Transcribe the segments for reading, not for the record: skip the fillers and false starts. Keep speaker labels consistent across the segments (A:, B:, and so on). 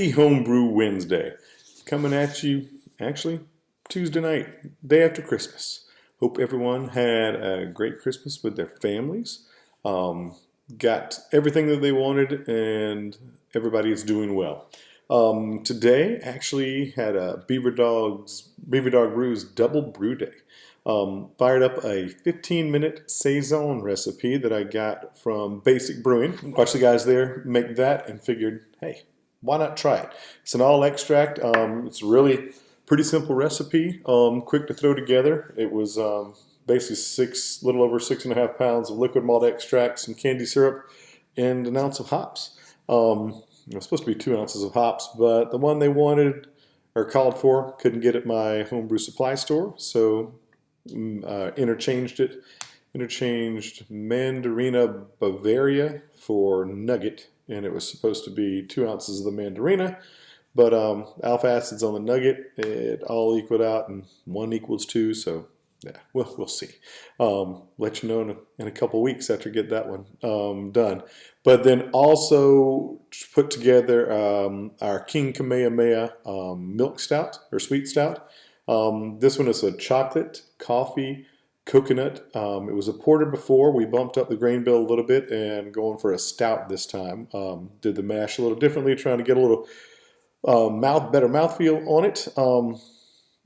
A: Happy Homebrew Wednesday. Coming at you, actually, Tuesday night, day after Christmas. Hope everyone had a great Christmas with their families. Got everything that they wanted, and everybody is doing well. Today, actually, had a Beaver Dog Brew's Double Brew Day. Fired up a 15-minute Saison recipe that I got from Basic Brewing. Watched the guys there make that and figured, hey, why not try it? It's an all extract. It's really pretty simple recipe, quick to throw together. It was basically little over 6.5 pounds of liquid malt extract, some candy syrup, and an ounce of hops. It was supposed to be 2 ounces of hops, but the one they wanted or called for couldn't get at my homebrew supply store, so interchanged Mandarina Bavaria for Nugget, and it was supposed to be 2 ounces of the Mandarina, but alpha acids on the Nugget, it all equaled out, and 1 equals 2, so yeah, we'll see. Let you know in a couple weeks after I get that one done. But then also put together our King Kamehameha milk stout or sweet stout. This one is a chocolate, coffee, coconut. It was a porter before. We bumped up the grain bill a little bit and going for a stout this time. Did the mash a little differently, trying to get a little better mouthfeel on it.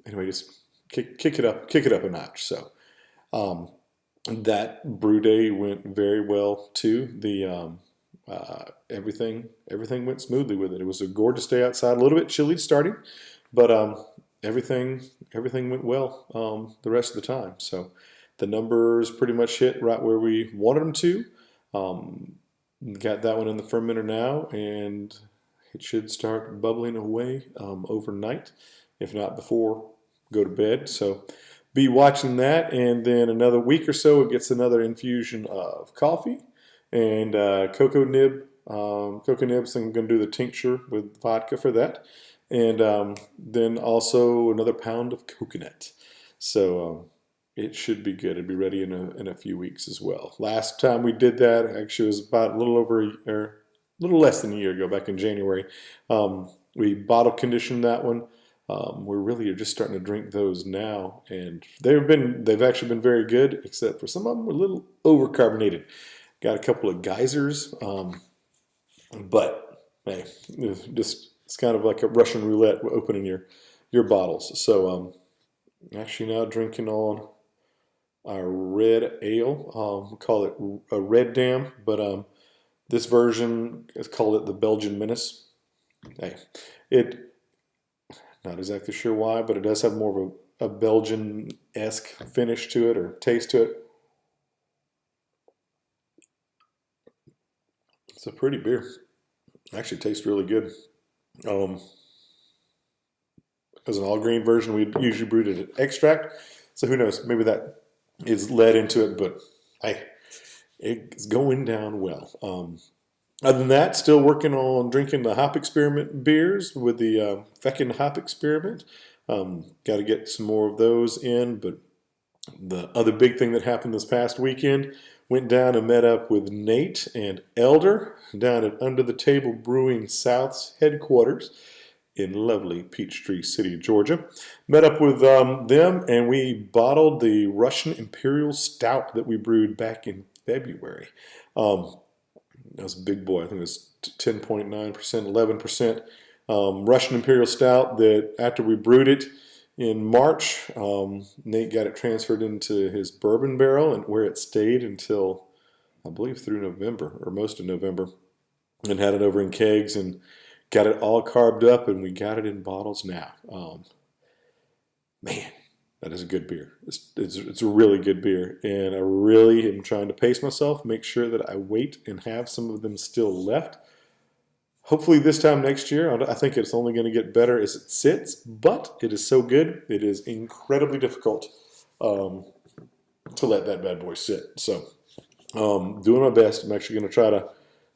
A: Anyway, just kick it up a notch. So that brew day went very well too. The everything went smoothly with it. It was a gorgeous day outside. A little bit chilly starting, but everything went well the rest of the time. So the numbers pretty much hit right where we wanted them to. Got that one in the fermenter now, and it should start bubbling away overnight, if not before go to bed. So be watching that, and then another week or so it gets another infusion of coffee and cocoa nibs. I'm going to do the tincture with vodka for that, and then also another pound of coconut. So it should be good. It'll be ready in a few weeks as well. Last time we did that actually was about a little less than a year ago, back in January. We bottle conditioned that one. We're really just starting to drink those now, and they've actually been very good, except for some of them were a little overcarbonated. Got a couple of geysers, but hey, it's kind of like a Russian roulette opening your bottles. So actually now drinking on our red ale. We call it a Red Dam, but this version is called the Belgian Menace. Hey, not exactly sure why, but it does have more of a Belgian-esque finish to it, or taste to it. It's a pretty beer. Actually tastes really good. As an all-grain version, we usually brewed it at extract, so who knows, maybe that is led into it, but hey, it's going down well. Other than that, still working on drinking the hop experiment beers with the Feckin' Hop Experiment. Got to get some more of those in, but the other big thing that happened this past weekend, went down and met up with Nate and Elder down at Under the Table Brewing South's headquarters in lovely Peachtree City, Georgia. Met up with them, and we bottled the Russian Imperial Stout that we brewed back in February. That was a big boy. I think it was 10.9%, 11%. Russian Imperial Stout that after we brewed it in March, Nate got it transferred into his bourbon barrel, and where it stayed until, I believe, through November, or most of November, and had it over in kegs and got it all carved up, and we got it in bottles now. Man, that is a good beer. It's a really good beer, and I really am trying to pace myself, make sure that I wait and have some of them still left. Hopefully this time next year, I think it's only going to get better as it sits, but it is so good, it is incredibly difficult to let that bad boy sit. So doing my best. I'm actually going to try to,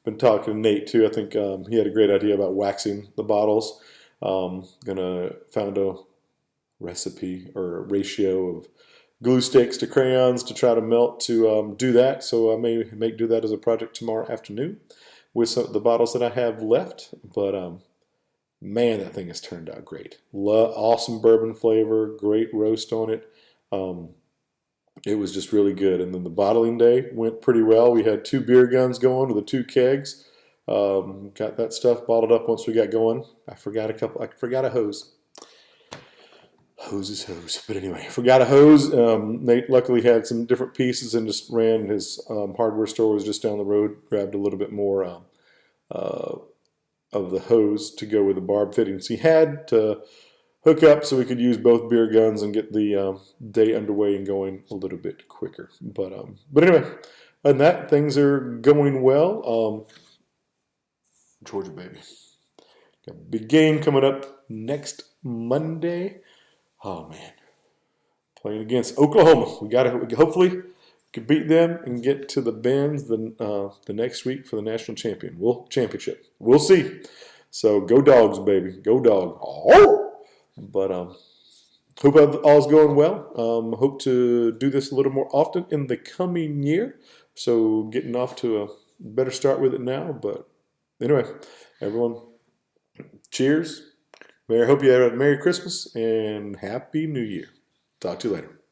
A: been talking to Nate too. I think he had a great idea about waxing the bottles. Gonna found a recipe or a ratio of glue sticks to crayons to try to melt to do that. So I may do that as a project tomorrow afternoon with some of the bottles that I have left. But Man, that thing has turned out great. Awesome bourbon flavor, great roast on it. Um, it was just really good. And then the bottling day went pretty well. We had 2 beer guns going with the 2 kegs. Got that stuff bottled up once we got going. I forgot a hose. Hose is hose. But anyway, I forgot a hose. Nate luckily had some different pieces and just ran. His hardware store was just down the road. Grabbed a little bit more uh, of the hose to go with the barb fittings he had to hook up so we could use both beer guns and get the day underway and going a little bit quicker. But anyway, other than that, things are going well. Georgia, baby. Got a big game coming up next Monday. Oh, man. Playing against Oklahoma. We hopefully could beat them and get to the Benz the next week for the national championship. We'll see. So go Dogs, baby. Go Dog. Oh! But hope all's going well. Hope to do this a little more often in the coming year. So getting off to a better start with it now. But anyway, everyone, cheers. I hope you have a Merry Christmas and Happy New Year. Talk to you later.